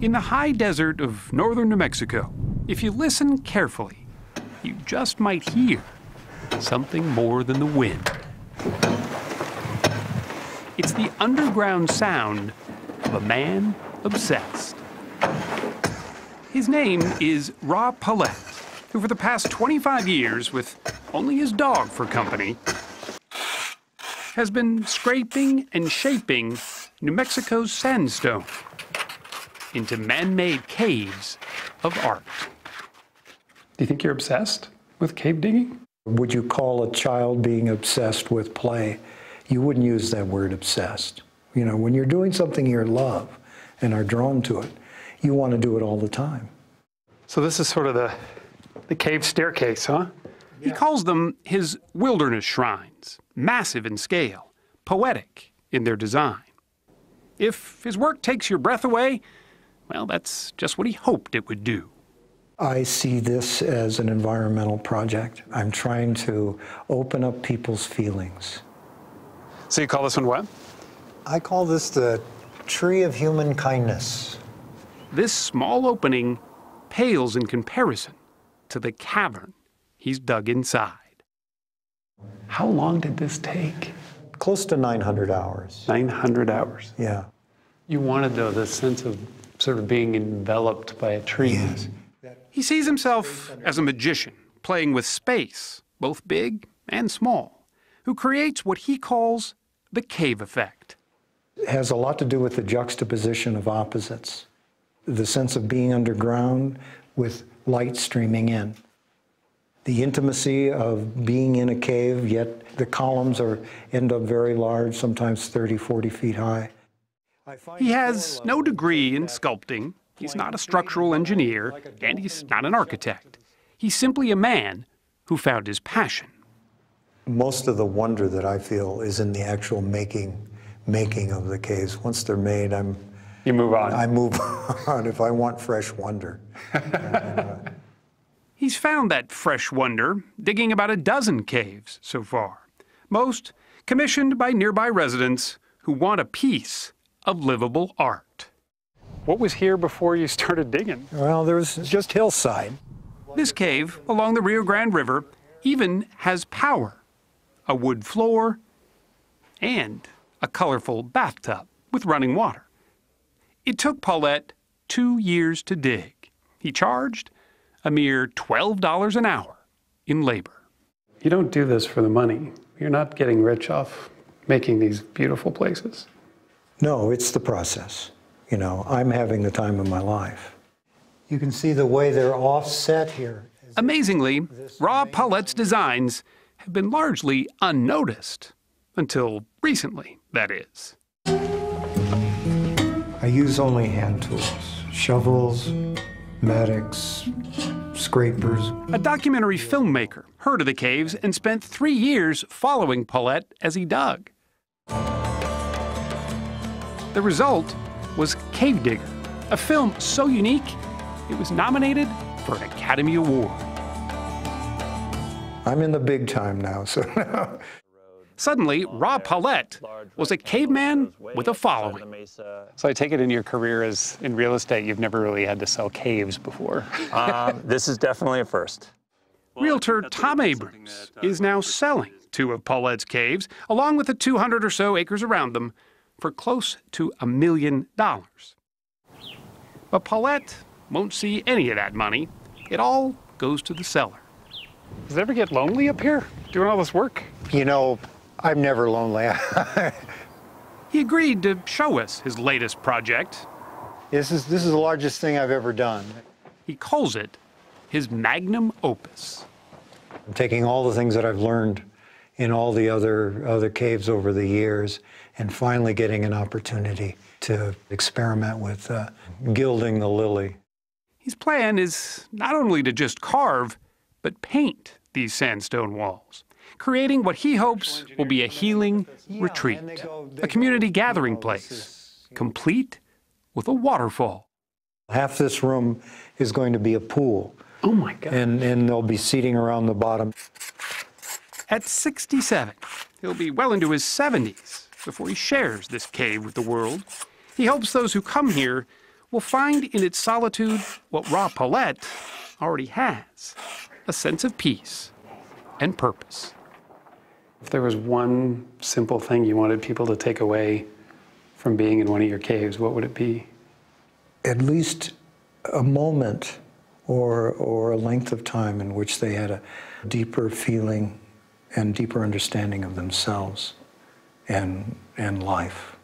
In the high desert of northern New Mexico, if you listen carefully, you just might hear something more than the wind. It's the underground sound of a man obsessed. His name is Paulette, who for the past 25 years, with only his dog for company, has been scraping and shaping New Mexico's sandstone into man-made caves of art. Do you think you're obsessed with cave digging? Would you call a child being obsessed with play? You wouldn't use that word obsessed. You know, when you're doing something you love and are drawn to it, you want to do it all the time. So this is sort of the cave staircase, huh? Yeah. He calls them his wilderness shrines, massive in scale, poetic in their design. If his work takes your breath away, well, that's just what he hoped it would do. I see this as an environmental project. I'm trying to open up people's feelings. So you call this one what? I call this the tree of human kindness. This small opening pales in comparison to the cavern he's dug inside. How long did this take? Close to 900 hours. 900 hours? Yeah. You wanted, though, the sense of sort of being enveloped by a tree. Yes. He sees himself as a magician, playing with space, both big and small, who creates what he calls the cave effect. It has a lot to do with the juxtaposition of opposites, the sense of being underground with light streaming in, the intimacy of being in a cave, yet the columns end up very large, sometimes 30, 40 feet high. He has no degree in sculpting. He's not a structural engineer, and he's not an architect. He's simply a man who found his passion. Most of the wonder that I feel is in the actual making of the caves. Once they're made, You move on. I move on if I want fresh wonder. He's found that fresh wonder digging about a dozen caves so far, most commissioned by nearby residents who want a piece of livable art. What was here before you started digging? Well, there was just hillside. This cave along the Rio Grande River even has power, a wood floor, and a colorful bathtub with running water. It took Paulette 2 years to dig. He charged a mere $12 an hour in labor. You don't do this for the money. You're not getting rich off making these beautiful places. No, it's the process. You know, I'm having the time of my life. You can see the way they're offset here. Amazingly, Paulette's designs have been largely unnoticed. Until recently, that is. I use only hand tools, shovels, mattocks, scrapers. A documentary filmmaker heard of the caves and spent 3 years following Paulette as he dug. The result was Cave Digger, a film so unique it was nominated for an Academy Award. I'm in the big time now, so now. Suddenly, Paulette was a caveman with a following. So I take it in your career as in real estate, you've never really had to sell caves before. This is definitely a first. Realtor Tom Abrams is now selling 2 of Paulette's caves, along with the 200 or so acres around them, for close to $1 million. But Paulette won't see any of that money. It all goes to the seller. Does it ever get lonely up here, doing all this work? You know, I'm never lonely. He agreed to show us his latest project. This is the largest thing I've ever done. He calls it his magnum opus. I'm taking all the things that I've learned in all the other caves over the years and finally getting an opportunity to experiment with gilding the lily. His plan is not only to just carve, but paint these sandstone walls, creating what he hopes will be a healing retreat, a community gathering place, complete with a waterfall. Half this room is going to be a pool. Oh my God. And they'll be seating around the bottom. At 67, he'll be well into his 70s before he shares this cave with the world. He hopes those who come here will find in its solitude what Paulette already has, a sense of peace and purpose. If there was one simple thing you wanted people to take away from being in one of your caves, what would it be? At least a moment or a length of time in which they had a deeper feeling and deeper understanding of themselves and life.